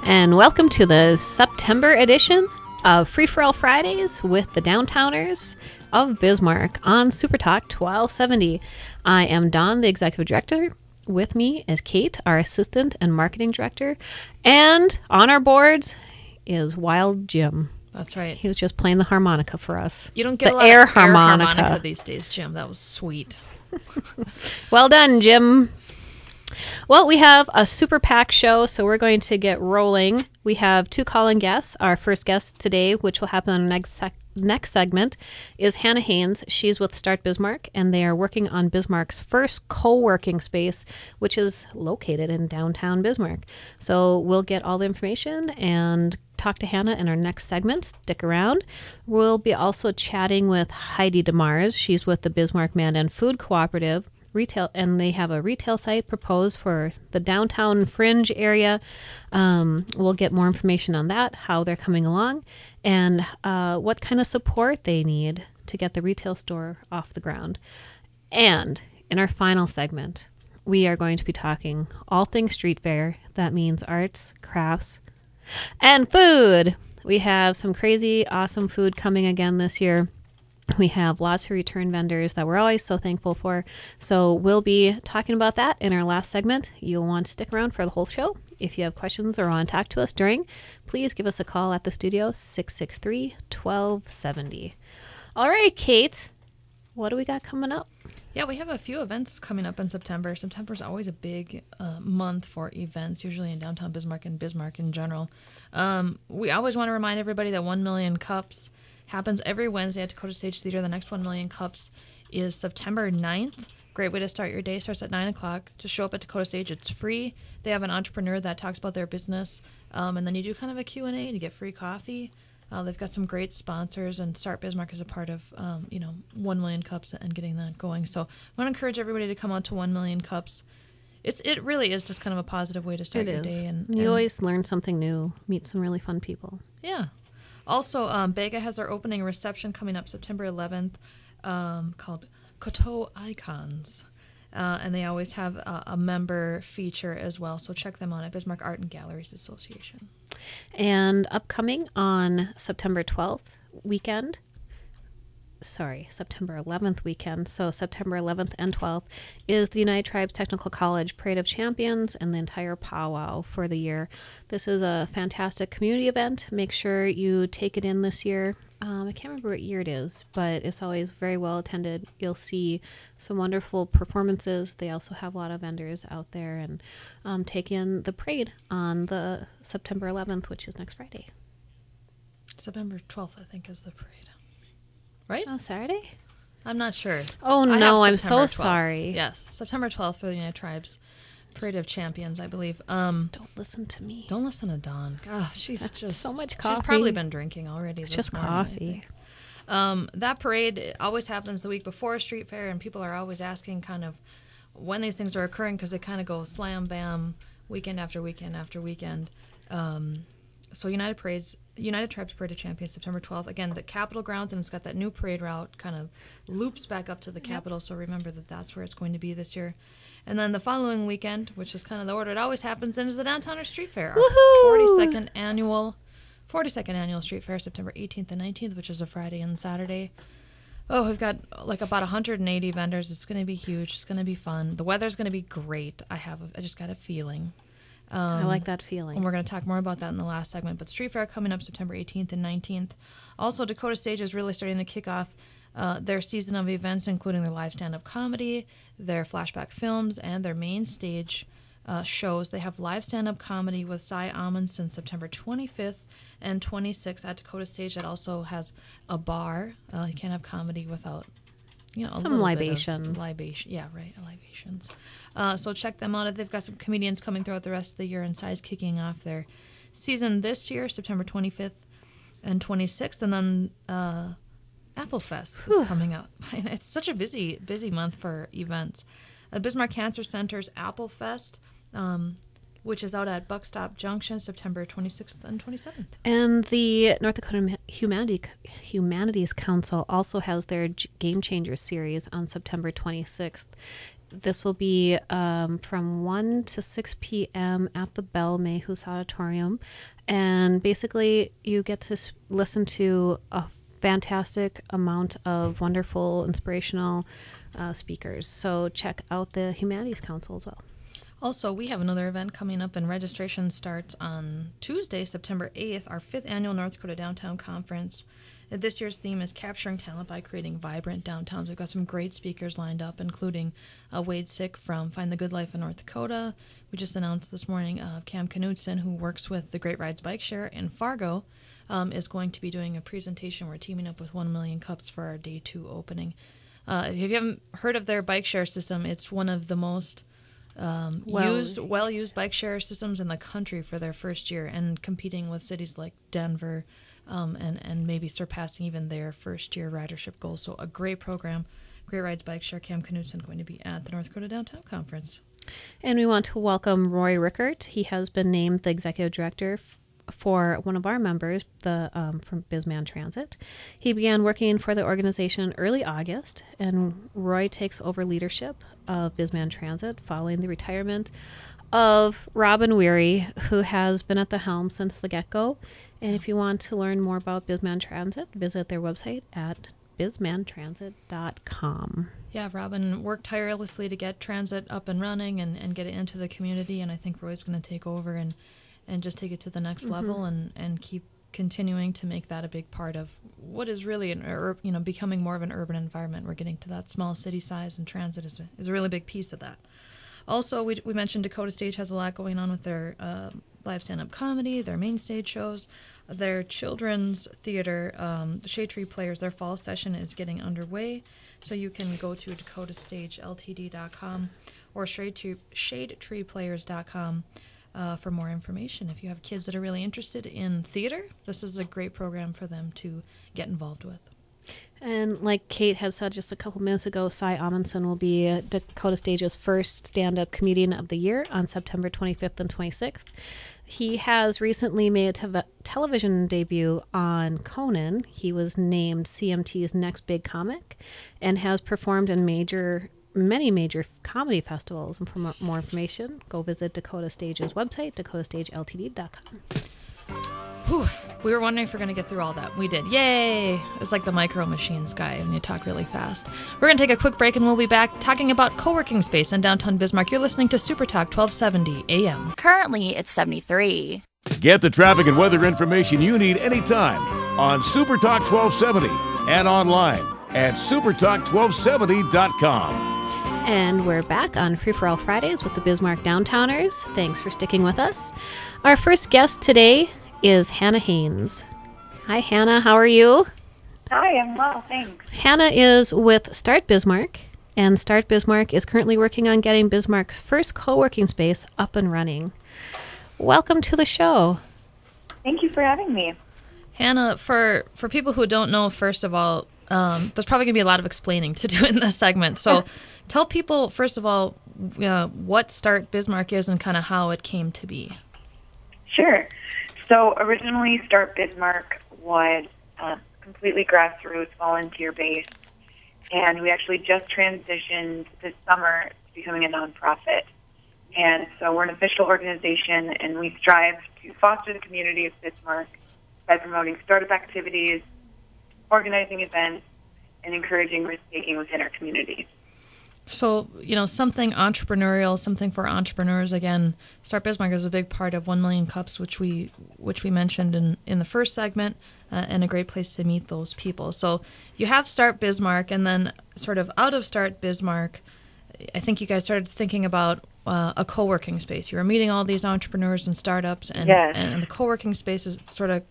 And welcome to the September edition of Free For All Fridays with the Downtowners of Bismarck on Super Talk 1270. I am Dawn, the Executive Director. With me is Kate, our Assistant and Marketing Director. And on our boards is Wild Jim. That's right. He was just playing the harmonica for us. You don't get the a lot air of harmonica. air harmonica these days, Jim. That was sweet. Well done, Jim. Well, we have a super packed show, so we're going to get rolling. We have two call-in guests. Our first guest today, which will happen on the next segment, is Hannah Haynes. She's with Start Bismarck, and they are working on Bismarck's first co-working space, which is located in downtown Bismarck. So we'll get all the information and talk to Hannah in our next segment. Stick around. We'll be also chatting with Heidi DeMars. She's with the Bismarck Mandan Food Cooperative retail, and they have a retail site proposed for the downtown fringe area. We'll get more information on that, how they're coming along, and what kind of support they need to get the retail store off the ground. And in our final segment, we are going to be talking all things street fair. That means arts, crafts, and food. We have some crazy, awesome food coming again this year. We have lots of return vendors that we're always so thankful for. So we'll be talking about that in our last segment. You'll want to stick around for the whole show. If you have questions or want to talk to us during, please give us a call at the studio, 663-1270. All right, Kate, what do we got coming up? Yeah, we have a few events coming up in September. September is always a big month for events, usually in downtown Bismarck and Bismarck in general. We always want to remind everybody that 1 Million Cups happens every Wednesday at Dakota Stage Theater. The next 1 Million Cups is September 9th. Great way to start your day. Starts at 9 o'clock. Just show up at Dakota Stage. It's free. They have an entrepreneur that talks about their business. And then you do kind of a Q&A to get free coffee. They've got some great sponsors, and Start Bismarck is a part of, 1 Million Cups and getting that going. So I want to encourage everybody to come out to 1 Million Cups. It really is just kind of a positive way to start your day. And you always learn something new, meet some really fun people. Yeah. Also, Bega has their opening reception coming up September 11th called Coteau Icons. And they always have a member feature as well. So check them out at Bismarck Art and Galleries Association. And upcoming on September 11th weekend. So September 11th and 12th is the United Tribes Technical College Parade of Champions and the entire powwow for the year. This is a fantastic community event. Make sure you take it in this year. I can't remember what year it is, but it's always very well attended. You'll see some wonderful performances. They also have a lot of vendors out there, and take in the parade on the September 11th, which is next Friday. September 12th, I think, is the parade. Right? Oh, Saturday? I'm not sure. Oh, no, I'm so sorry. Yes, September 12th for the United Tribes Parade of Champions, I believe. Don't listen to me. Don't listen to Dawn. Gosh, she's just so much coffee. She's probably been drinking already. It's just coffee. That parade always happens the week before a street fair, and people are always asking kind of when these things are occurring because they kind of go slam, bam, weekend after weekend after weekend. So United Tribes Parade of Champions, September 12th. Again, the Capitol grounds, and it's got that new parade route, kind of loops back up to the Capitol, so remember that that's where it's going to be this year. And then the following weekend, which is kind of the order it always happens, then is the Downtowner Street Fair, our 42nd annual Street Fair, September 18th and 19th, which is a Friday and Saturday. Oh, we've got like about 180 vendors. It's going to be huge. It's going to be fun. The weather's going to be great. I just got a feeling. I like that feeling. And we're going to talk more about that in the last segment. But Street Fair coming up September 18th and 19th. Also, Dakota Stage is really starting to kick off their season of events, including their live stand-up comedy, their flashback films, and their main stage shows. They have live stand-up comedy with Cy Amundsen September 25th and 26th at Dakota Stage. That also has a bar. You can't have comedy without some libations. Libations. So check them out. They've got some comedians coming throughout the rest of the year, and Cy's kicking off their season this year, September 25th and 26th. And then Apple Fest is coming up. It's such a busy month for events. Bismarck Cancer Center's Apple Fest, which is out at Buckstop Junction, September 26th and 27th. And the North Dakota Humanities Council also has their Game Changers series on September 26th. This will be from 1 to 6 p.m. at the Bell Mayhews Auditorium. And basically, you get to listen to a fantastic amount of wonderful, inspirational speakers. So check out the Humanities Council as well. Also, we have another event coming up, and registration starts on Tuesday, September 8th, our 5th annual North Dakota Downtown Conference. This year's theme is Capturing Talent by Creating Vibrant Downtowns. We've got some great speakers lined up, including Wade Sick from Find the Good Life in North Dakota. We just announced this morning Cam Knudsen, who works with the Great Rides Bike Share in Fargo, is going to be doing a presentation. We're teaming up with 1 Million Cups for our Day 2 opening. If you haven't heard of their bike share system, it's one of the most well-used bike share systems in the country for their first year, and competing with cities like Denver and maybe surpassing even their first-year ridership goals. So a great program. Great Rides Bike Share. Cam Knudsen going to be at the North Dakota Downtown Conference. And we want to welcome Roy Rickert. He has been named the executive director for one of our members, from Bismarck Transit. He began working for the organization in early August, and Roy takes over leadership of Bismarck Transit following the retirement of Robin Weary, who has been at the helm since the get-go. And if you want to learn more about Bismarck Transit, visit their website at bismantransit.com. Yeah, Robin worked tirelessly to get transit up and running and get it into the community, and I think Roy's going to take over and just take it to the next level and keep continuing to make that a big part of what is really becoming more of an urban environment. We're getting to that small city size, and transit is a really big piece of that. Also, we mentioned Dakota Stage has a lot going on with their live stand-up comedy, their main stage shows, their children's theater, the Shade Tree Players. Their fall session is getting underway, so you can go to dakotastageltd.com or shadetreeplayers.com for more information. If you have kids that are really interested in theater, this is a great program for them to get involved with. And like Kate had said just a couple minutes ago, Cy Amundsen will be Dakota Stage's first stand-up comedian of the year on September 25th and 26th. He has recently made a television debut on Conan. He was named CMT's next big comic and has performed in many major comedy festivals. And for more information, go visit Dakota Stage's website, dakotastageltd.com. Whew. We were wondering if we're going to get through all that. We did. Yay! It's like the Micro Machines guy when you talk really fast. We're going to take a quick break, and we'll be back talking about co-working space in downtown Bismarck. You're listening to Super Talk 1270 AM. Currently, it's 73. Get the traffic and weather information you need anytime on Super Talk 1270 and online at supertalk1270.com. And we're back on Free For All Fridays with the Bismarck Downtowners. Thanks for sticking with us. Our first guest today is Hannah Haynes. Hi, Hannah. How are you? Hi, I'm well, thanks. Hannah is with Start Bismarck, and Start Bismarck is currently working on getting Bismarck's first co-working space up and running. Welcome to the show. Thank you for having me. Hannah, for people who don't know, first of all, there's probably going to be a lot of explaining to do in this segment. So tell people, first of all, what Start Bismarck is and kind of how it came to be. Sure. So originally, Start Bismarck was completely grassroots, volunteer-based, and we actually just transitioned this summer to becoming a nonprofit. And so we're an official organization, and we strive to foster the community of Bismarck by promoting startup activities, organizing events, and encouraging risk-taking within our community. So, something entrepreneurial, something for entrepreneurs. Again, Start Bismarck is a big part of 1 Million Cups, which we mentioned in the first segment, and a great place to meet those people. So you have Start Bismarck, and then sort of out of Start Bismarck, I think you guys started thinking about a co-working space. You were meeting all these entrepreneurs and startups, and, yes. and the co-working spaces sort of,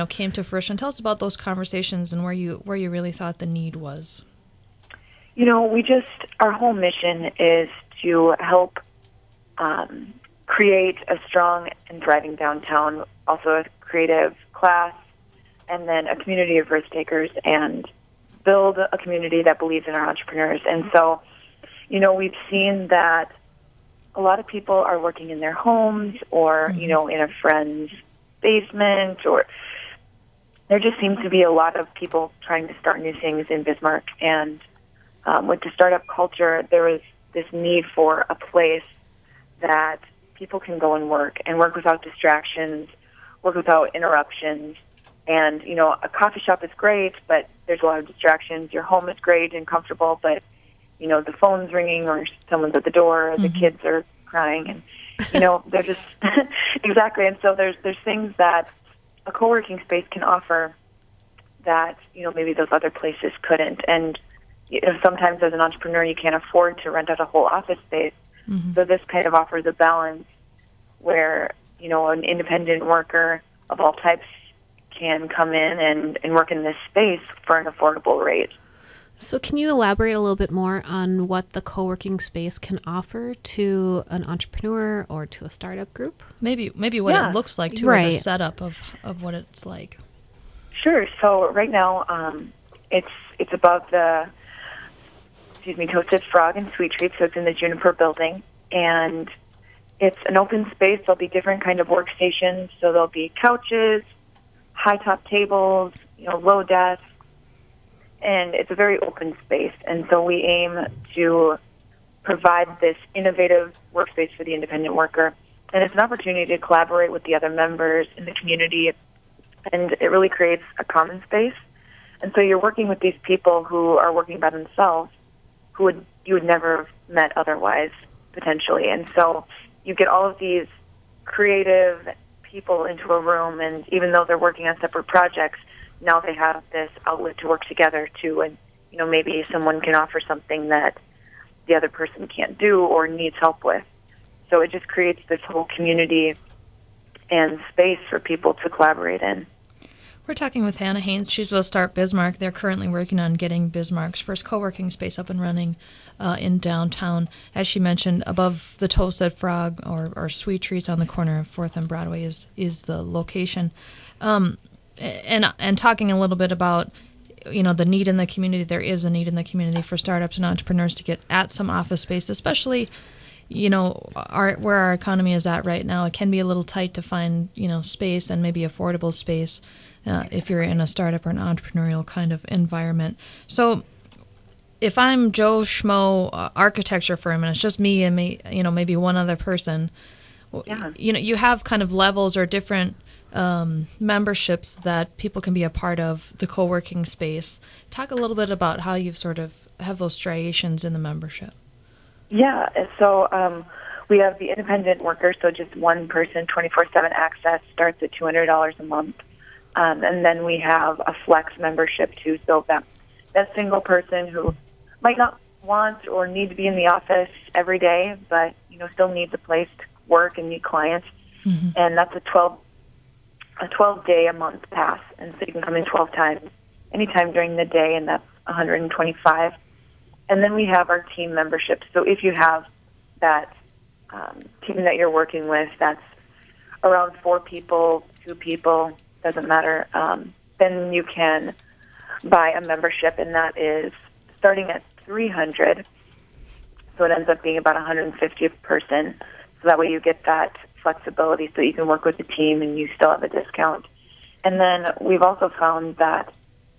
came to fruition. Tell us about those conversations and where you really thought the need was. Our whole mission is to help create a strong and thriving downtown, also a creative class, and then a community of risk takers, and build a community that believes in our entrepreneurs. And so, we've seen that a lot of people are working in their homes or, in a friend's basement, or there just seems to be a lot of people trying to start new things in Bismarck. And with the startup culture, there was this need for a place that people can go and work without distractions, work without interruptions. And, you know, a coffee shop is great, but there's a lot of distractions. Your home is great and comfortable, but, you know, the phone's ringing or someone's at the door or the kids are crying. And, you know, they're just, exactly. And so there's things that a co-working space can offer that, you know, maybe those other places couldn't. And, you know, sometimes as an entrepreneur, you can't afford to rent out a whole office space. So this kind of offers a balance where, you know, an independent worker of all types can come in and work in this space for an affordable rate. So can you elaborate a little bit more on what the co-working space can offer to an entrepreneur or to a startup group? Maybe what it looks like, too, or the setup of what it's like. Sure. So right now, it's above the Toasted Frog and Sweet Treat, so it's in the Juniper building, and it's an open space. There'll be different kind of workstations, so there'll be couches, high-top tables, you know, low desks, and it's a very open space. And so we aim to provide this innovative workspace for the independent worker, and it's an opportunity to collaborate with the other members in the community, and it really creates a common space. And so you're working with these people who are working by themselves, who you would never have met otherwise, potentially. And so you get all of these creative people into a room, and even though they're working on separate projects, now they have this outlet to work together too. And, you know, maybe someone can offer something that the other person can't do or needs help with. So it just creates this whole community and space for people to collaborate in. We're talking with Hannah Haynes. She's with Start Bismarck. They're currently working on getting Bismarck's first co-working space up and running in downtown. As she mentioned, above the Toasted Frog or Sweet Treats on the corner of 4th and Broadway is the location. And talking a little bit about, you know, the need in the community. There is a need in the community for startups and entrepreneurs to get at some office space, especially, you know, where our economy is at right now. It can be a little tight to find, you know, space and maybe affordable space if you're in a startup or an entrepreneurial kind of environment. So if I'm Joe Schmo architecture firm and it's just me and maybe one other person, you know, you have kind of levels or different memberships that people can be a part of the co-working space. Talk a little bit about how you've sort of have those striations in the membership. Yeah, so we have the independent worker, so just one person, 24/7 access, starts at $200 a month. And then we have a flex membership too, so that single person who might not want or need to be in the office every day, but, you know, still needs a place to work and meet clients. And that's a 12-day a month pass, and so you can come in 12 times anytime during the day, and that's $125. And then we have our team membership. So if you have that team that you're working with that's around 4 people, 2 people, doesn't matter, then you can buy a membership, and that is starting at $300. So it ends up being about $150 a person. So that way you get that flexibility so you can work with the team and you still have a discount. And then we've also found that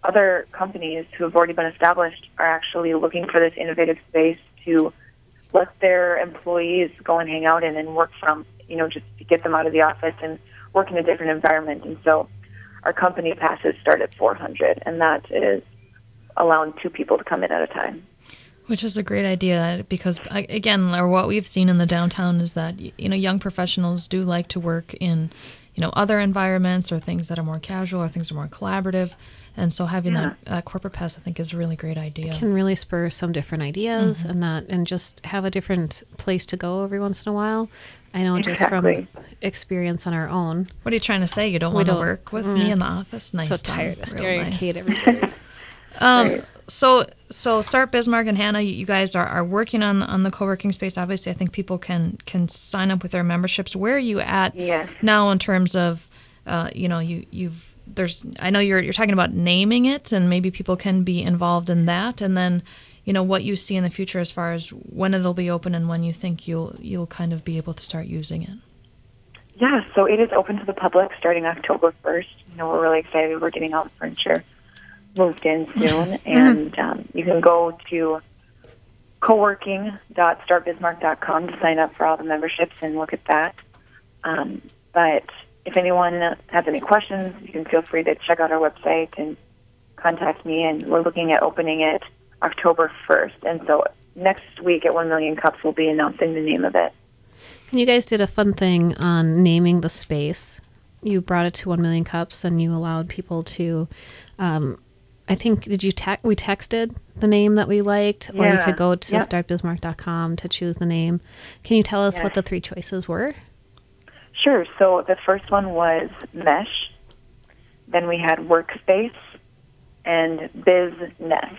other companies who have already been established are actually looking for this innovative space to let their employees go and hang out in and work from, you know, just to get them out of the office and work in a different environment. And so our company passes start at $400, and that is allowing 2 people to come in at a time. Which is a great idea because, again, or what we've seen in the downtown is that, you know, young professionals do like to work in, you know, other environments or things that are more casual or things that are more collaborative. And so having that corporate pass, I think, is a really great idea. It can really spur some different ideas and just have a different place to go every once in a while. I know just from experience on our own. What are you trying to say? You don't want to work with me in the office? Nice. So tired of staring at Kate every day. So Start Bismarck and Hannah, you guys are working on the co-working space. Obviously, I think people can sign up with their memberships. Where are you at now in terms of, you know, I know you're talking about naming it, and maybe people can be involved in that, and then, you know, what you see in the future as far as when it'll be open and when you think you'll kind of be able to start using it. Yeah, so it is open to the public starting October 1st. You know, we're really excited. We're getting all the furniture moved in soon, and you can go to coworking.startbismarck.com to sign up for all the memberships and look at that. But if anyone has any questions, you can feel free to check out our website and contact me. And we're looking at opening it October 1st. And so next week at 1 Million Cups, we'll be announcing the name of it. And you guys did a fun thing on naming the space. You brought it to 1 Million Cups, and you allowed people to, I think, we texted the name that we liked, or you could go to startbismarck.com to choose the name. Can you tell us what the 3 choices were? Sure. So the first one was Mesh. Then we had Workspace and Biz Nest.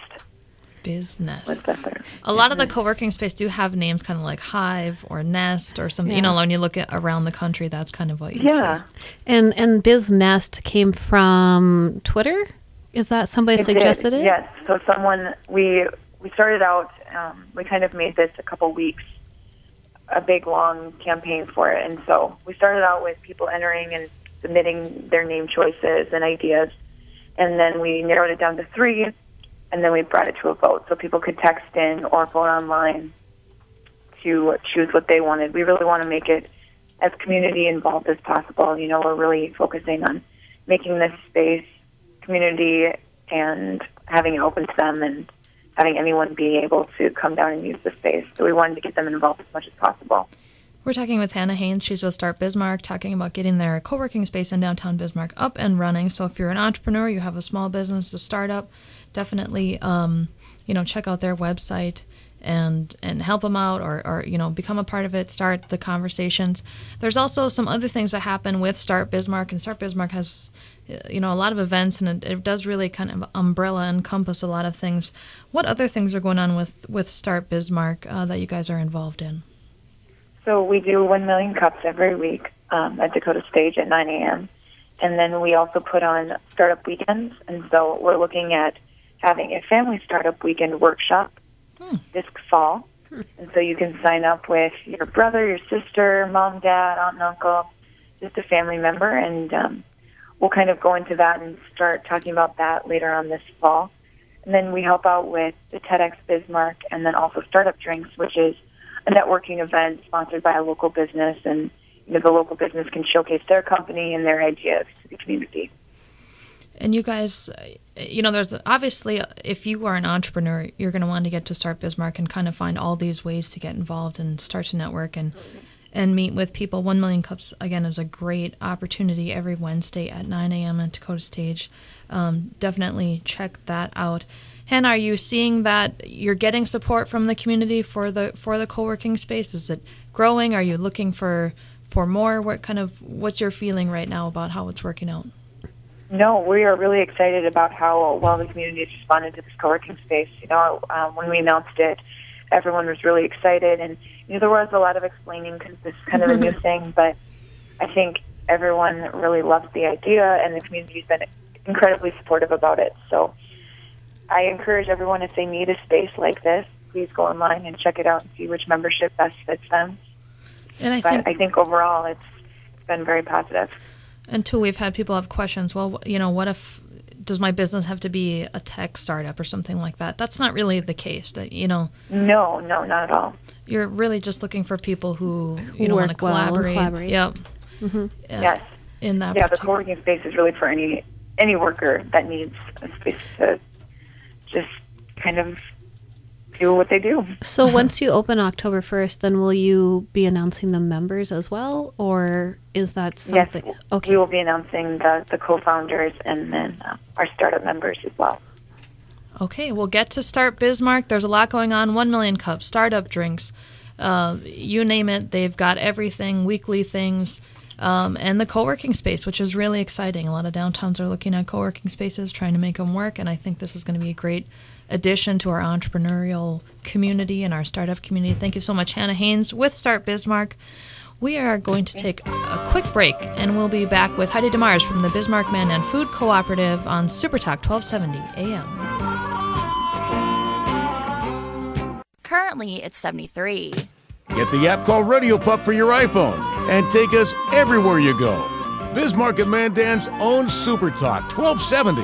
Business. Better. A lot of the co-working space do have names kind of like Hive or Nest or something. You know, when you look at around the country, that's kind of what you see. And Biz Nest came from Twitter? Is that somebody suggested it? Yes. So someone, we started out, we kind of made this a couple weeks, a big, long campaign for it. And so we started out with people entering and submitting their name choices and ideas. And then we narrowed it down to 3. And then we brought it to a vote, so people could text in or vote online to choose what they wanted. We really want to make it as community involved as possible. You know, we're really focusing on making this space community and having it open to them and having anyone be able to come down and use the space. So we wanted to get them involved as much as possible. We're talking with Hannah Haynes. She's with Start Bismarck, talking about getting their co-working space in downtown Bismarck up and running. So if you're an entrepreneur, you have a small business to start up, definitely check out their website and help them out or become a part of it, start the conversations. There's also some other things that happen with Start Bismarck, and Start Bismarck has a lot of events, and it does really kind of umbrella encompass a lot of things. What other things are going on with Start Bismarck that you guys are involved in? So we do 1 Million Cups every week at Dakota Stage at 9 a.m. And then we also put on startup weekends. And so we're looking at having a family startup weekend workshop this fall. And so you can sign up with your brother, your sister, mom, dad, aunt, and uncle, just a family member. And we'll kind of go into that and start talking about that later on this fall. And then we help out with the TEDx Bismarck and then also Startup Drinks, which is a networking event sponsored by a local business, and the local business can showcase their company and their ideas to the community. And you guys, there's obviously, if you are an entrepreneur, you're going to want to get to Start Bismarck and kind of find all these ways to get involved and start to network and meet with people. 1 Million Cups, again, is a great opportunity every Wednesday at 9 a.m. at Dakota Stage. Definitely check that out. Hannah, are you seeing that you're getting support from the community for the co-working space? Is it growing? Are you looking for more? What's your feeling right now about how it's working out? No, we are really excited about how well the community has responded to this co-working space. When we announced it, everyone was really excited, and there was a lot of explaining because this is kind of a new thing. But I think everyone really loves the idea, and the community's been incredibly supportive about it. So I encourage everyone, if they need a space like this, please go online and check it out and see which membership best fits them. And I think overall it's been very positive. And two, we've had people have questions. Well, what if, does my business have to be a tech startup or something like that? That's not really the case. No, not at all. You're really just looking for people who want to collaborate. Yep. Mm-hmm. Yes. In that. Yeah, the co-working space is really for any worker that needs a space to just kind of do what they do. So once you open October 1st, then will you be announcing the members as well, or is that something? Yes, okay. We will be announcing the co-founders and then our startup members as well. Okay, we'll get to Start Bismarck. There's a lot going on. 1 Million Cups, startup drinks, you name it. They've got everything, weekly things, and the co-working space, which is really exciting. A lot of downtowns are looking at co-working spaces, trying to make them work, and I think this is going to be a great addition to our entrepreneurial community and our startup community. Thank you so much, Hannah Haynes with Start Bismarck. We are going to take a quick break, and we'll be back with Heidi DeMars from the Bismarck Man and Food Cooperative on Super Talk 1270 AM. Currently, it's 73. Get the app called Radio Pup for your iPhone and take us everywhere you go. Bismarck and Mandan's own Super Talk 1270.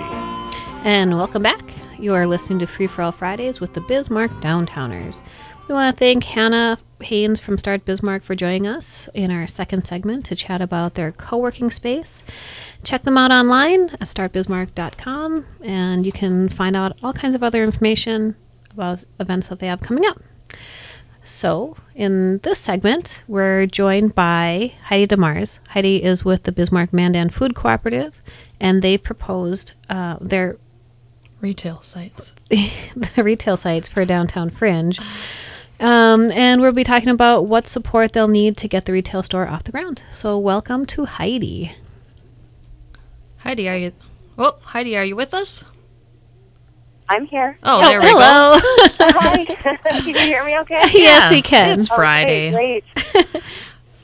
And welcome back. You are listening to Free for All Fridays with the Bismarck Downtowners. We want to thank Hannah Haynes from Start Bismarck for joining us in our second segment to chat about their co-working space. Check them out online at startbismarck.com, and you can find out all kinds of other information about events that they have coming up. So, in this segment, we're joined by Heidi DeMars. Heidi is with the Bismarck Mandan Food Cooperative, and they've proposed their Retail sites. the retail sites for Downtown Fringe. And we'll be talking about what support they'll need to get the retail store off the ground. So welcome to Heidi. Heidi, are you with us? I'm here. Oh, there we hello. go. Hi. Can you hear me okay? Yes, we can. It's Friday. Great.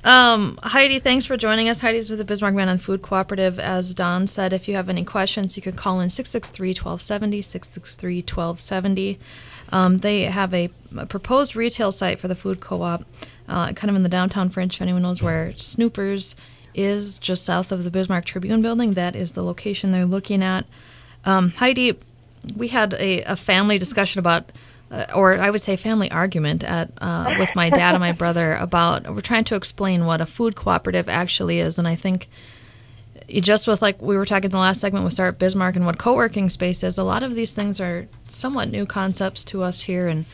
Heidi, thanks for joining us. Heidi's with the Bismarck Mandan Food Cooperative. As Don said, if you have any questions, you can call in 663-1270, 663-1270. They have a proposed retail site for the food co-op, kind of in the downtown Fringe, if anyone knows where Snoopers is, just south of the Bismarck Tribune building. That is the location they're looking at. Heidi, we had a family discussion about, or I would say family argument with my dad and my brother about, we're trying to explain what a food cooperative actually is, and I think just with, like we were talking in the last segment with Start Bismarck and what co-working space is, a lot of these things are somewhat new concepts to us here, and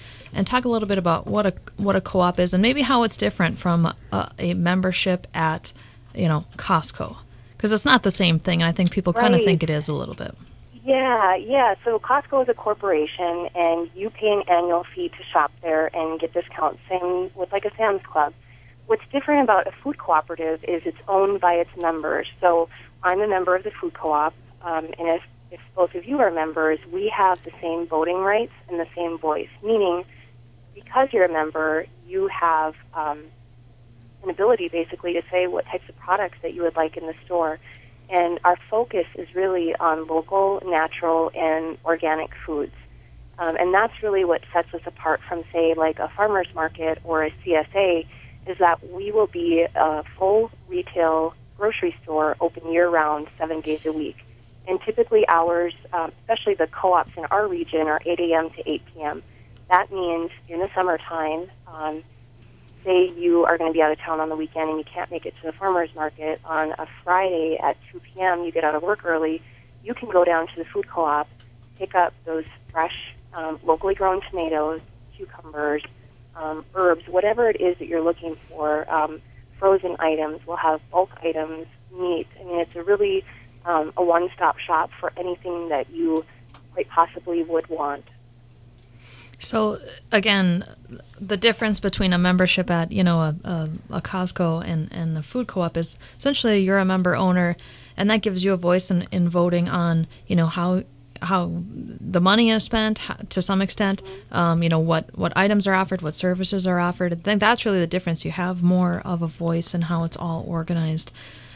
talk a little bit about what a co-op is and maybe how it's different from a membership at, Costco, because it's not the same thing, and I think people kind of think it is a little bit. Yeah. So Costco is a corporation, and you pay an annual fee to shop there and get discounts, same with like a Sam's Club. What's different about a food cooperative is it's owned by its members. So I'm a member of the food co-op, and if both of you are members, we have the same voting rights and the same voice, meaning because you're a member, you have an ability basically to say what types of products that you would like in the store. And our focus is really on local, natural, and organic foods. And that's really what sets us apart from, say, like a farmer's market or a CSA, is that we will be a full retail grocery store open year-round, 7 days a week. And typically hours, especially the co-ops in our region, are 8 a.m. to 8 p.m. That means in the summertime, say you are going to be out of town on the weekend and you can't make it to the farmer's market, on a Friday at 2 p.m., you get out of work early, you can go down to the food co-op, pick up those fresh, locally grown tomatoes, cucumbers, herbs, whatever it is that you're looking for, frozen items. We'll have bulk items, meat. I mean, it's a really a one-stop shop for anything that you quite possibly would want. So, again, the difference between a membership at, a Costco and a food co-op is essentially you're a member owner, and that gives you a voice in voting on, how the money is spent to some extent, what items are offered, what services are offered. I think that's really the difference. You have more of a voice in how it's all organized.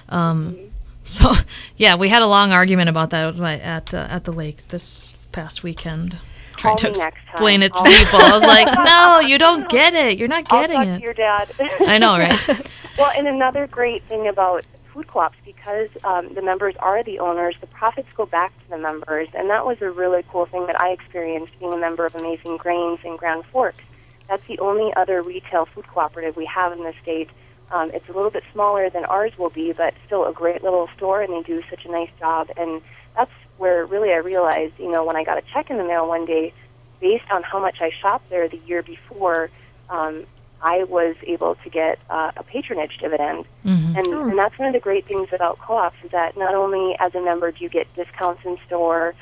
So, yeah, we had a long argument about that at the lake this past weekend. Trying to explain it to people. I was like, no, you don't get it. You're not getting I'll talk it. to your dad. I know, right? Well, and another great thing about food co-ops, because the members are the owners, the profits go back to the members, and that was a really cool thing that I experienced being a member of Amazing Grains in Grand Forks. That's the only other retail food cooperative we have in the state. It's a little bit smaller than ours will be, but still a great little store, and they do such a nice job. And that's where really I realized, when I got a check in the mail one day, based on how much I shopped there the year before, I was able to get a patronage dividend. Mm-hmm. And that's one of the great things about co-ops, is that not only as a member do you get discounts in store,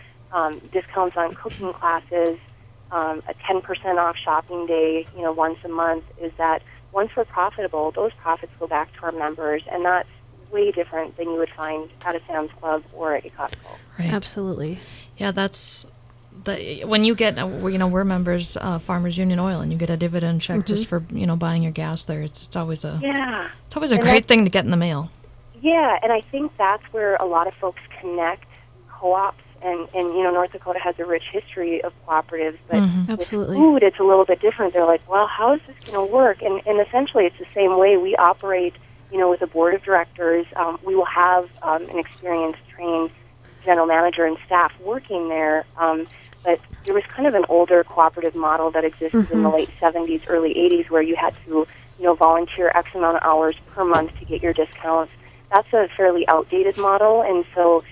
discounts on cooking classes, a 10% off shopping day, once a month, is that once we're profitable, those profits go back to our members, and that's way different than you would find at a Sam's Club or at a Costco. Right. Absolutely. Yeah, that's when you get, we're members, Farmers Union Oil, and you get a dividend check just for, buying your gas there. It's always a great thing to get in the mail. Yeah, and I think that's where a lot of folks connect co-ops, and North Dakota has a rich history of cooperatives, but with food, it's a little bit different. They're like, well, how is this going to work? And essentially, it's the same way we operate, with a board of directors. We will have an experienced, trained general manager and staff working there, but there was kind of an older cooperative model that existed in the late 70s, early 80s, where you had to, volunteer X amount of hours per month to get your discounts. That's a fairly outdated model, and so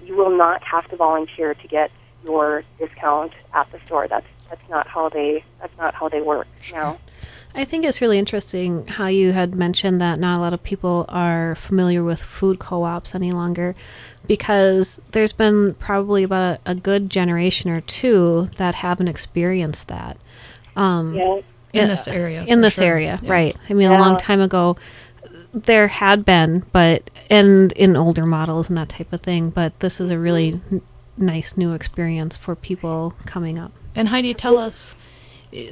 you will not have to volunteer to get your discount at the store. That's not how they work now. I think it's really interesting how you had mentioned that not a lot of people are familiar with food co-ops any longer, because there's been probably about a good generation or two that haven't experienced that. In this area. In this area, right. I mean, a long time ago, there had been, and in older models and that type of thing, but this is a really nice new experience for people coming up. And Heidi, tell us,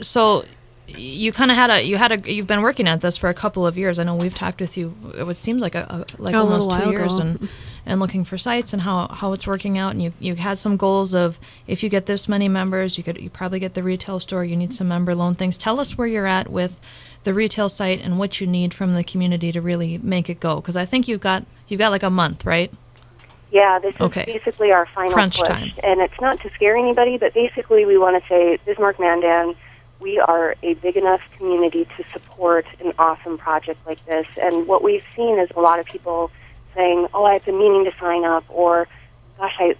so you kind of you've been working at this for a couple of years. I know we've talked with you, it seems like almost 2 years, and looking for sites and how it's working out. And you had some goals of, if you get this many members, you probably get the retail store, you need some member loan things. Tell us where you're at with the retail site and what you need from the community to really make it go. Because I think you've got like a month, right? Yeah, this is basically our final crunch push. time. And it's not to scare anybody, but basically we want to say, Bismarck Mandan, we are a big enough community to support an awesome project like this. And what we've seen is a lot of people saying, oh, I've been meaning to sign up, or, gosh, I'm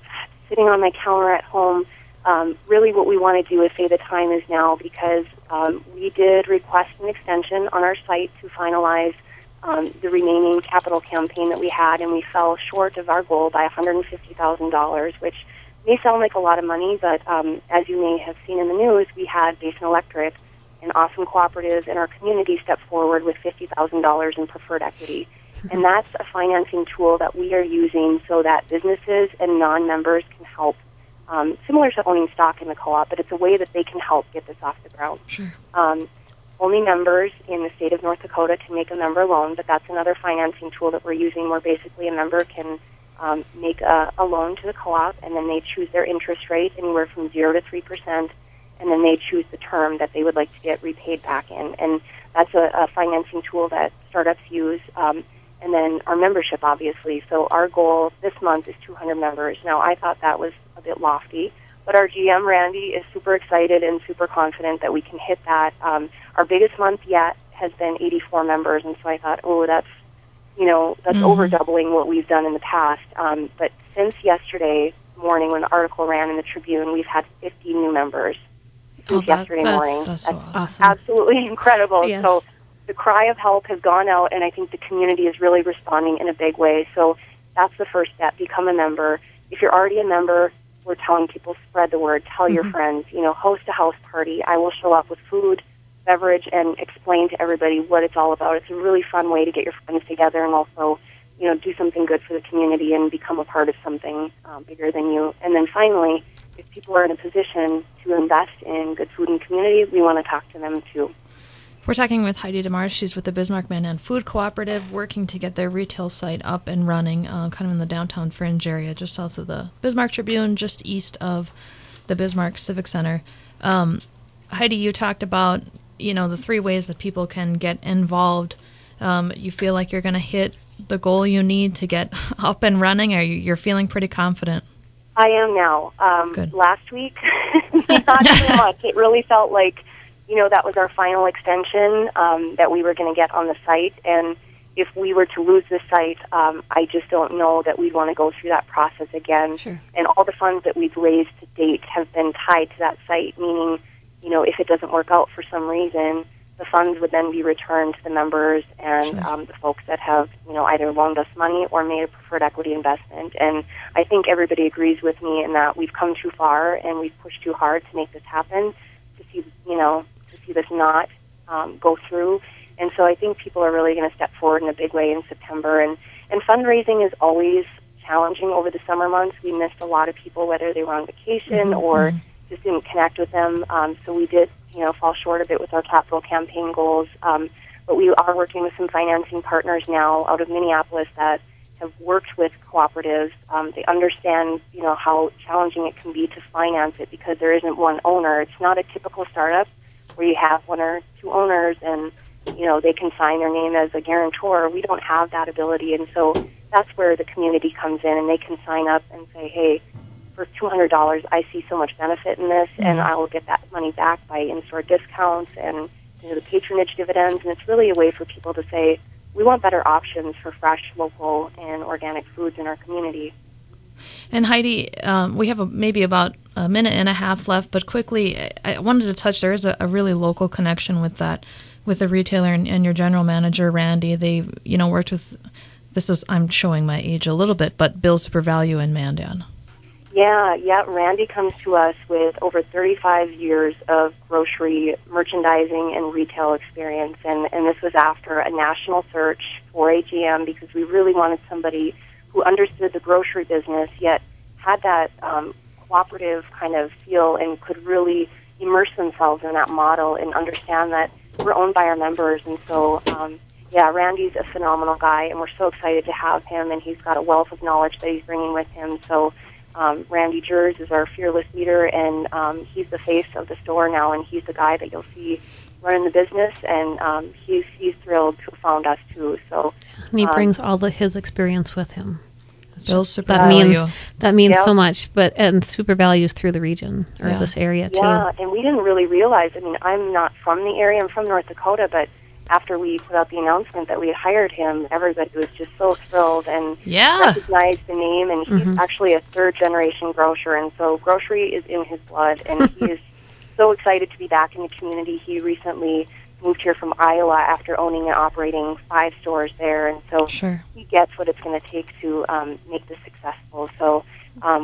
sitting on my counter at home. Really what we want to do is say the time is now, because we did request an extension on our site to finalize the remaining capital campaign that we had, and we fell short of our goal by $150,000, which may sound like a lot of money, but as you may have seen in the news, we had Basin Electric, an awesome cooperative in our community, step forward with $50,000 in preferred equity. And that's a financing tool that we are using so that businesses and non-members can help, similar to owning stock in the co-op, but it's a way that they can help get this off the ground. Sure. Only members in the state of North Dakota can make a member loan, but that's another financing tool that we're using, where basically a member can make a loan to the co-op, and then they choose their interest rate, anywhere from 0 to 3%, and then they choose the term that they would like to get repaid back in. And that's a financing tool that startups use. And then our membership, obviously. So our goal this month is 200 members. Now, I thought that was a bit lofty, but our GM, Randy, is super excited and super confident that we can hit that. Our biggest month yet has been 84 members, and so I thought, oh, that's over doubling what we've done in the past. But since yesterday morning, when the article ran in the Tribune, we've had 50 new members since yesterday morning. That's so awesome. Absolutely incredible. Yes. So the cry of help has gone out, and I think the community is really responding in a big way. So that's the first step. Become a member. If you're already a member, we're telling people, spread the word, tell your friends, host a house party. I will show up with food, beverage, and explain to everybody what it's all about. It's a really fun way to get your friends together and also, do something good for the community and become a part of something bigger than you. And then finally, if people are in a position to invest in good food and community, we want to talk to them too. We're talking with Heidi DeMars. She's with the Bismarck Mandan Food Cooperative, working to get their retail site up and running, kind of in the downtown fringe area, just south of the Bismarck Tribune, just east of the Bismarck Civic Center. Heidi, you talked about, the 3 ways that people can get involved. You feel like you're going to hit the goal you need to get up and running, or you're feeling pretty confident? I am now. Good. Last week, not so much. It really felt like, that was our final extension that we were going to get on the site. And if we were to lose the site, I just don't know that we'd want to go through that process again. Sure. And all the funds that we've raised to date have been tied to that site, meaning, if it doesn't work out for some reason, the funds would then be returned to the members and the folks that have, either loaned us money or made a preferred equity investment. And I think everybody agrees with me in that we've come too far and we've pushed too hard to make this happen, to see this not go through. And so I think people are really going to step forward in a big way in September. And fundraising is always challenging over the summer months. We missed a lot of people, whether they were on vacation or just didn't connect with them. So we did, fall short a bit with our capital campaign goals. But we are working with some financing partners now out of Minneapolis that have worked with cooperatives. They understand, how challenging it can be to finance it because there isn't one owner. It's not a typical startup where you have 1 or 2 owners and, they can sign their name as a guarantor. We don't have that ability. And so that's where the community comes in, and they can sign up and say, hey, for $200, I see so much benefit in this, and I will get that money back by in-store discounts and the patronage dividends. And it's really a way for people to say, we want better options for fresh, local, and organic foods in our community. And Heidi, we have maybe about a minute and a half left, but quickly, I wanted to touch, there is a really local connection with that, with the retailer and your general manager, Randy. They, worked with, I'm showing my age a little bit, but Bill's Super Value in Mandan. Yeah. Randy comes to us with over 35 years of grocery merchandising and retail experience, and this was after a national search for AGM because we really wanted somebody who understood the grocery business, yet had that cooperative kind of feel and could really immerse themselves in that model and understand that we're owned by our members. And so, Randy's a phenomenal guy, and we're so excited to have him, and he's got a wealth of knowledge that he's bringing with him. So Randy Jers is our fearless leader, and he's the face of the store now, and he's the guy that you'll see running the business, and he's thrilled to have found us too. So, and he brings all his experience with him. Bill's Super Value. That means so much, and Super Values through the region or this area too. Yeah, and we didn't really realize. I mean, I'm not from the area; I'm from North Dakota, but after we put out the announcement that we had hired him, everybody was just so thrilled and recognized the name. And he's actually a third-generation grocer, and so grocery is in his blood. And he is so excited to be back in the community. He recently moved here from Iowa after owning and operating 5 stores there, and so he gets what it's going to take to make this successful. So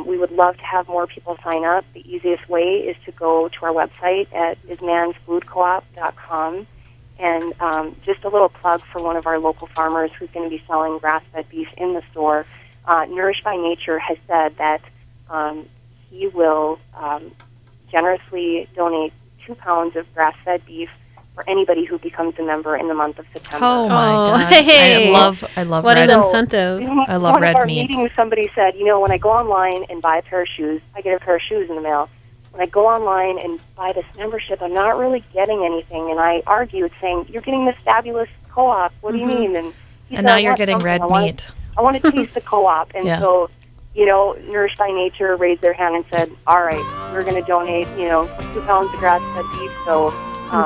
we would love to have more people sign up. The easiest way is to go to our website at ismansfoodcoop.com. And just a little plug for one of our local farmers who's going to be selling grass-fed beef in the store. Nourished by Nature has said that he will generously donate 2 pounds of grass-fed beef for anybody who becomes a member in the month of September. Oh my God! Hey. I love what red. an incentive! I love red meat. One of our meetings, somebody said, when I go online and buy a pair of shoes, I get a pair of shoes in the mail. When I go online and buy this membership, I'm not really getting anything. And I argued, saying, "You're getting this fabulous co-op. What do you mean?" And said, now you're getting red meat. I want to taste the co-op. And so, Nourished by Nature raised their hand and said, "All right, we're going to donate, 2 pounds of grass-fed beef." So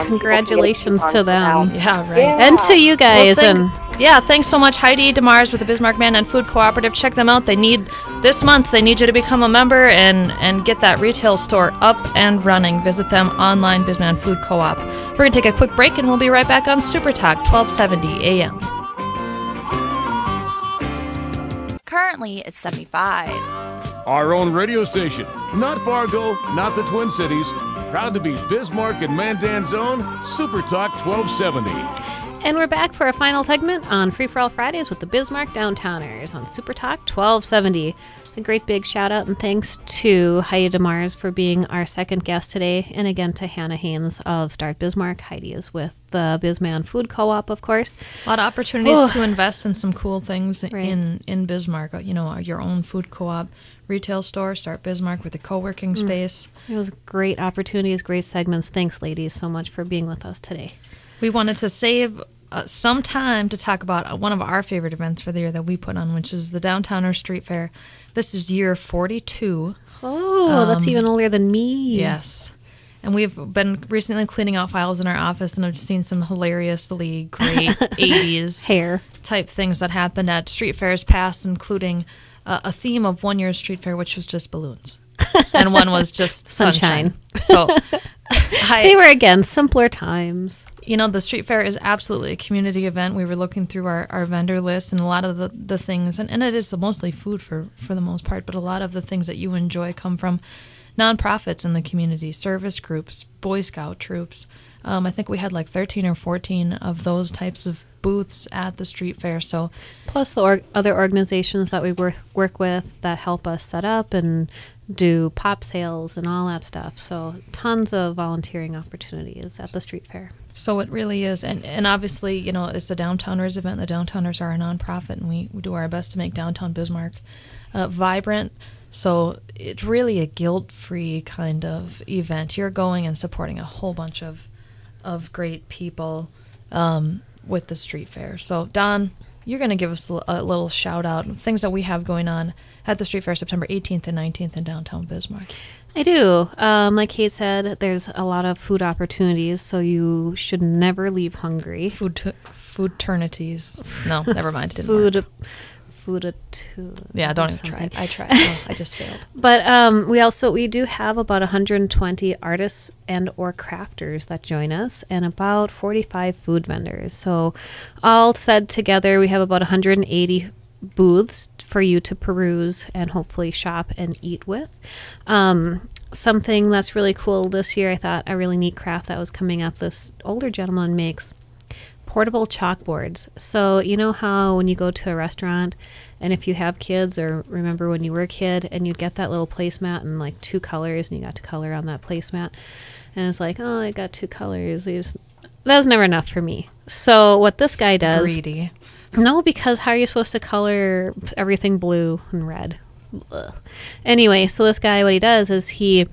congratulations to them. Yeah, right. Yeah. And to you guys. Thanks so much, Heidi DeMars with the Bismarck Mandan Food Cooperative. Check them out. They need you to become a member and get that retail store up and running. Visit them online, Bisman Food Co-op. We're going to take a quick break, and we'll be right back on Super Talk, 1270 AM. Currently, it's 75. Our own radio station. Not Fargo, not the Twin Cities. Proud to be Bismarck and Mandan's own Super Talk 1270. And we're back for a final segment on Free For All Fridays with the Bismarck Downtowners on Super Talk 1270. A great big shout out and thanks to Heidi DeMars for being our second guest today. And again to Hannah Haynes of Start Bismarck. Heidi is with the Bisman Food Co-op, of course. A lot of opportunities to invest in some cool things in Bismarck. Your own food co-op, retail store, Start Bismarck with a co-working space. It was great opportunities, great segments. Thanks, ladies, so much for being with us today. We wanted to save some time to talk about one of our favorite events for the year that we put on, which is the Downtowner Street Fair. This is year 42. Oh, that's even older than me. Yes. And we've been recently cleaning out files in our office, and I've seen some hilariously great 80s hair type things that happened at street fairs past, including a theme of one year's street fair, which was just balloons. And one was just sunshine. So they were, again, simpler times. The street fair is absolutely a community event. We were looking through our vendor list, and a lot of the things, and it is mostly food for the most part, but a lot of the things that you enjoy come from nonprofits in the community, service groups, Boy Scout troops. I think we had like 13 or 14 of those types of booths at the street fair. So, plus the other organizations that we work with that help us set up and do pop sales and all that stuff. So tons of volunteering opportunities at the street fair. So it really is. And obviously, it's a Downtowners event. The Downtowners are a nonprofit, and we do our best to make downtown Bismarck vibrant. So it's really a guilt-free kind of event. You're going and supporting a whole bunch of great people with the street fair. So, Don, you're going to give us a little shout-out of things that we have going on at the street fair September 18th and 19th in downtown Bismarck. I do. Like Kate said, there's a lot of food opportunities, so you should never leave hungry. Foodternities. No, never mind. It didn't work. Yeah, don't even try it. I tried. Oh, I just failed. But we do have about 120 artists and or crafters that join us, and about 45 food vendors. So all said together, we have about 180 booths for you to peruse and hopefully shop and eat with. Something that's really cool this year, I thought a really neat craft that was coming up, this older gentleman makes portable chalkboards. So you know how when you go to a restaurant and if you have kids, or remember when you were a kid and you'd get that little placemat and like 2 colors and you got to color on that placemat, and it's like, oh, I got 2 colors. That was never enough for me. So what this guy does... Greedy. No, because how are you supposed to color everything blue and red? Ugh. Anyway, so this guy, what he does is he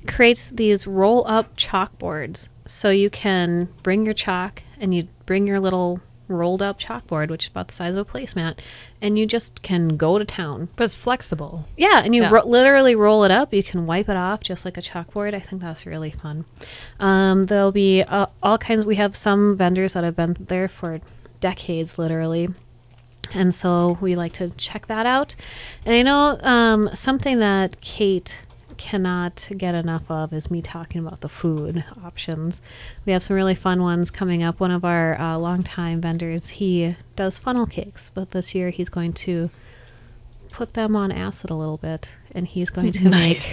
creates these roll-up chalkboards. So you can bring your chalk and you bring your little rolled-up chalkboard, which is about the size of a placemat, and you just can go to town. But it's flexible. Yeah, and you literally roll it up. You can wipe it off just like a chalkboard. I think that's really fun. There'll be all kinds. We have some vendors that have been there for decades, literally. And so we like to check that out. And I know something that Kate cannot get enough of is me talking about the food options. We have some really fun ones coming up. One of our longtime vendors, he does funnel cakes, but this year he's going to put them on acid a little bit, and he's going to make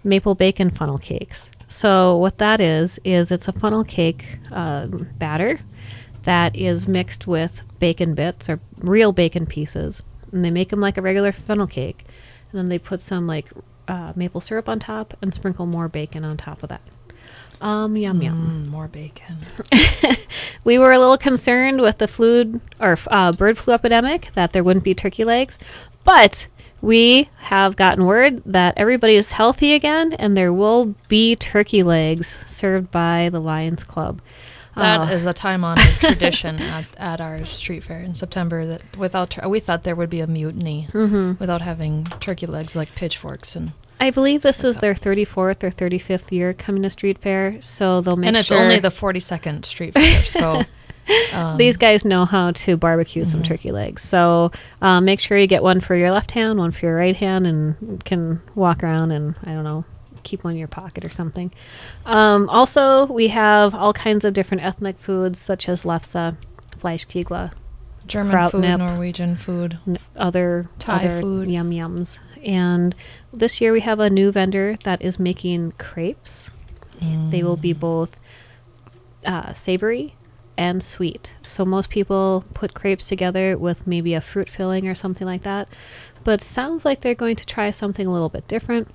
maple bacon funnel cakes. So what that is it's a funnel cake batter that is mixed with bacon bits or real bacon pieces, and they make them like a regular funnel cake, and then they put some like maple syrup on top and sprinkle more bacon on top of that. Yum. More bacon. We were a little concerned with the bird flu epidemic that there wouldn't be turkey legs, but we have gotten word that everybody is healthy again, and there will be turkey legs served by the Lions Club. That is a time-honored tradition at our street fair in September. That we thought there would be a mutiny without having turkey legs like pitchforks. And I believe this is their 34th or 35th year coming to street fair, so they'll make sure. And it's only the 42nd street fair, so these guys know how to barbecue some turkey legs. So make sure you get one for your left hand, one for your right hand, and can walk around and keep one in your pocket or something. Also, we have all kinds of different ethnic foods such as lefse, Fleischkegel, German Krautnip, food, Norwegian food, other food, yums. And this year we have a new vendor that is making crepes. They will be both savory and sweet. So most people put crepes together with maybe a fruit filling or something like that, but sounds like they're going to try something a little bit different.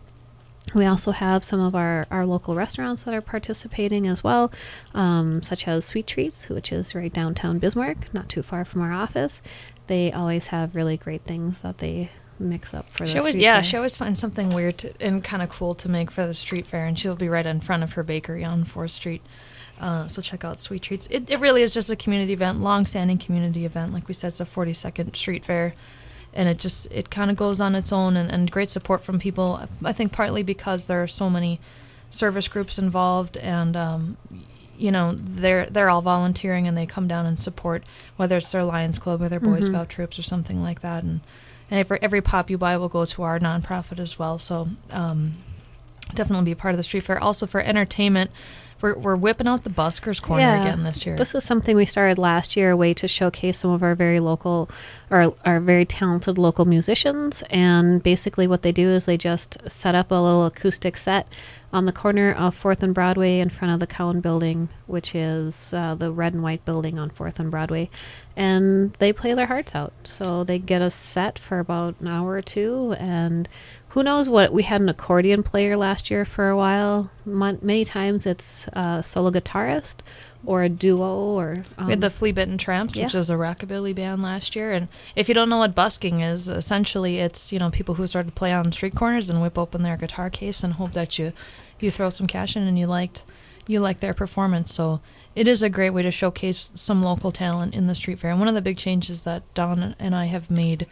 We also have some of our local restaurants that are participating as well, such as Sweet Treats, which is right downtown Bismarck, not too far from our office. They always have really great things that they mix up for the street fair. She always finds something weird and kind of cool to make for the street fair, and she'll be right in front of her bakery on 4th Street. So check out Sweet Treats. It really is just a community event, long-standing community event. Like we said, it's a 42nd street fair. And it kind of goes on its own, and great support from people. I think partly because there are so many service groups involved, and they're all volunteering, and they come down and support, whether it's their Lions Club or their Boy Scout troops or something like that. And every pop you buy will go to our nonprofit as well. So definitely be a part of the street fair. Also for entertainment, we're whipping out the Buskers Corner again this year. This is something we started last year, a way to showcase some of our very local, or our very talented local musicians. And basically what they do is they just set up a little acoustic set on the corner of 4th and Broadway in front of the Cowan Building, which is the red and white building on 4th and Broadway. And they play their hearts out. So they get us set for about an hour or two, and who knows what? We had an accordion player last year for a while. Many times it's a solo guitarist or a duo. Or we had the Flea Bitten Tramps, which is a rockabilly band last year. And if you don't know what busking is, essentially it's people who started to play on street corners and whip open their guitar case and hope that you throw some cash in and you liked their performance. So it is a great way to showcase some local talent in the street fair. And one of the big changes that Don and I have made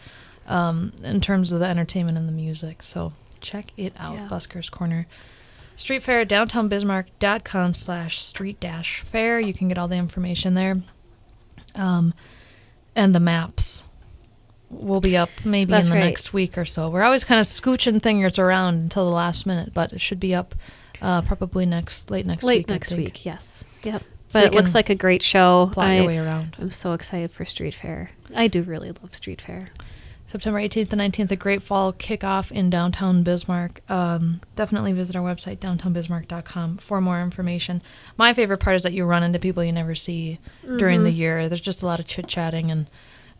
in terms of the entertainment and the music. So check it out, Yeah. Buskers Corner. Street Fair, downtownbismarck.com/street-fair. You can get all the information there. And the maps will be up maybe That's in the right. next week or so. We're always kind of scooching things around until the last minute, but it should be up probably late next week. Late I next think. week, yes. Yep. So But you it looks can like a great show. Plot your way around. I'm so excited for Street Fair. I do really love Street Fair. September 18th and 19th, a great fall kickoff in downtown Bismarck. Definitely visit our website, downtownbismarck.com, for more information. My favorite part is that you run into people you never see during the year. There's just a lot of chit-chatting and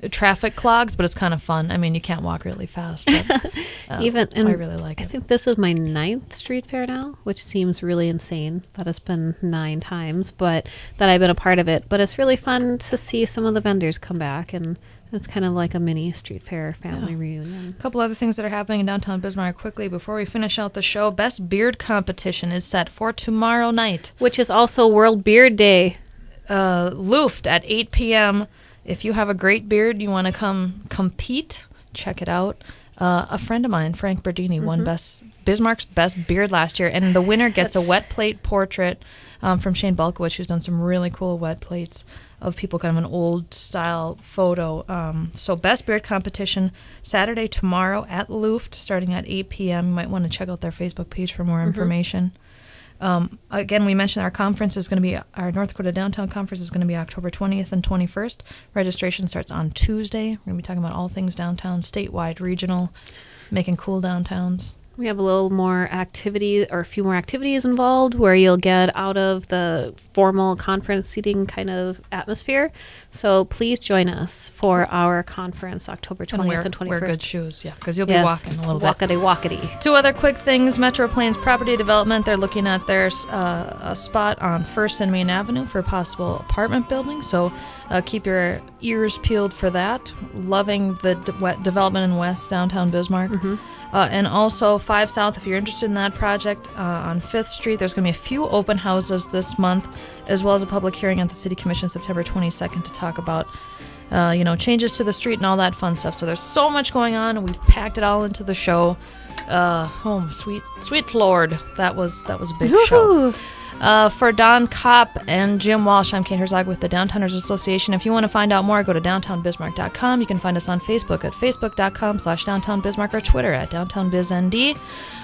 traffic clogs, but it's kind of fun. I mean, you can't walk really fast, but I really like I it. think this is my 9th Street Fair now, which seems really insane that it's been 9 times, but that I've been a part of it. But it's really fun to see some of the vendors come back, and it's kind of like a mini Street Fair family reunion. A couple other things that are happening in downtown Bismarck quickly before we finish out the show. Best Beard Competition is set for tomorrow night. Which is also World Beard Day. Luft at 8 p.m. If you have a great beard, you want to come compete, check it out. A friend of mine, Frank Berdini, won Bismarck's Best Beard last year, and the winner gets a wet plate portrait from Shane Balkowitz, who's done some really cool wet plates of people, kind of an old-style photo. So Best Beard Competition, Saturday tomorrow at Luft, starting at 8 p.m. You might want to check out their Facebook page for more information. Again, we mentioned our conference is going to be, our North Dakota Downtown Conference is going to be October 20th and 21st. Registration starts on Tuesday. We're going to be talking about all things downtown, statewide, regional, making cool downtowns. We have a little more activity, or a few more activities involved, where you'll get out of the formal conference seating kind of atmosphere. So please join us for our conference, October 20th and 21st. Wear good shoes, yeah, because you'll be walking a little bit. Walkity. 2 other quick things. Metro Plains Property Development, they're looking at their a spot on 1st and Main Avenue for a possible apartment building. So keep your ears peeled for that. Loving the development in West downtown Bismarck. And also 5 South, if you're interested in that project, on 5th Street, there's going to be a few open houses this month, as well as a public hearing at the City Commission September 22nd to talk about changes to the street and all that fun stuff. So there's so much going on, and we packed it all into the show. Sweet Lord, that was a big show. For Don Kopp and Jim Walsh, I'm Kate Herzog with the Downtowners Association. If you want to find out more, go to downtownbismarck.com. You can find us on Facebook at facebook.com/downtownbismarck or Twitter at downtownbiznd.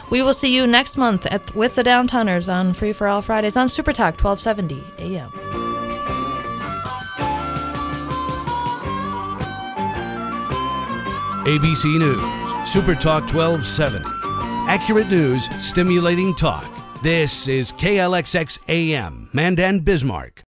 We will see you next month with the Downtowners on Free for All Fridays on Super Talk 1270 AM. ABC News, Super Talk 1270. Accurate news, stimulating talk. This is KLXX AM, Mandan, Bismarck.